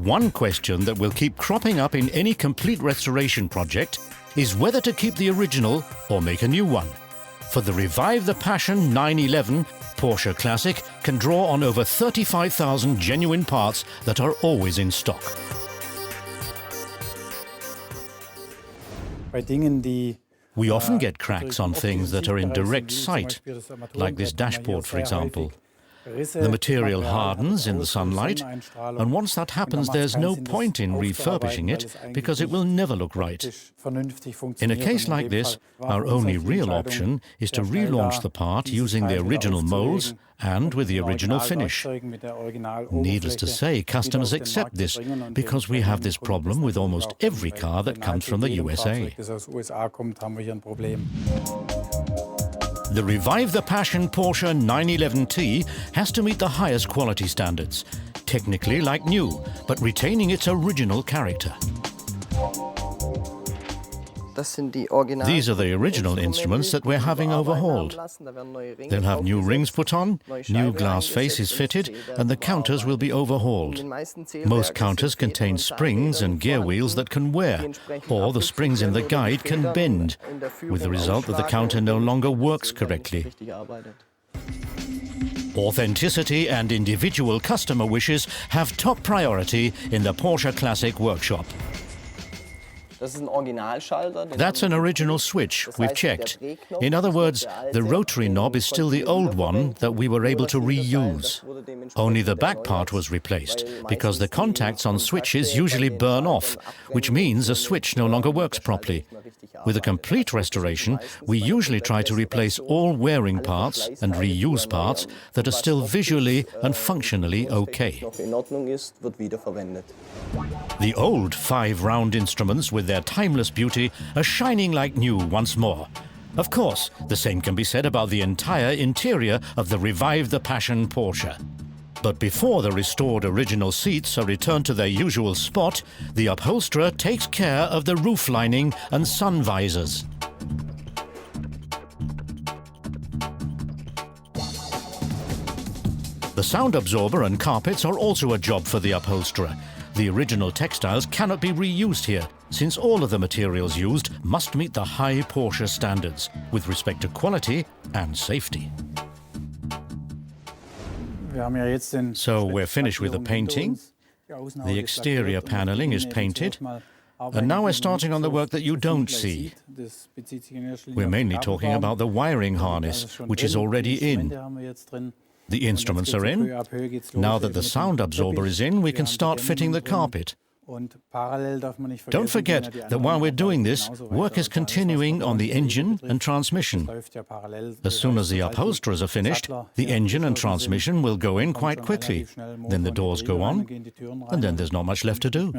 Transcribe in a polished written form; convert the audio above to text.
One question that will keep cropping up in any complete restoration project is whether to keep the original or make a new one. For the Revive the Passion 911, Porsche Classic can draw on over 35,000 genuine parts that are always in stock. We often get cracks on things that are in direct sight, like this dashboard, for example. The material hardens in the sunlight, and once that happens, there's no point in refurbishing it because it will never look right. In a case like this, our only real option is to relaunch the part using the original molds and with the original finish. Needless to say, customers accept this because we have this problem with almost every car that comes from the USA. The Revive the Passion Porsche 911T has to meet the highest quality standards, technically like new, but retaining its original character. These are the original instruments that we're having overhauled. They'll have new rings put on, new glass faces fitted, and the counters will be overhauled. Most counters contain springs and gear wheels that can wear, or the springs in the guide can bend, with the result that the counter no longer works correctly. Authenticity and individual customer wishes have top priority in the Porsche Classic workshop. That's an original switch, we've checked. In other words, the rotary knob is still the old one that we were able to reuse. Only the back part was replaced, because the contacts on switches usually burn off, which means a switch no longer works properly. With a complete restoration, we usually try to replace all wearing parts and reuse parts that are still visually and functionally okay. The old 5 round instruments with their timeless beauty are shining like new once more. Of course, the same can be said about the entire interior of the Revive the Passion Porsche. But before the restored original seats are returned to their usual spot, the upholsterer takes care of the roof lining and sun visors. The sound absorber and carpets are also a job for the upholsterer. The original textiles cannot be reused here, since all of the materials used must meet the high Porsche standards with respect to quality and safety. So we're finished with the painting, the exterior paneling is painted, and now we're starting on the work that you don't see. We're mainly talking about the wiring harness, which is already in. The instruments are in. Now that the sound absorber is in, we can start fitting the carpet. Don't forget that while we're doing this, work is continuing on the engine and transmission. As soon as the upholsterers are finished, the engine and transmission will go in quite quickly. Then the doors go on, and then there's not much left to do.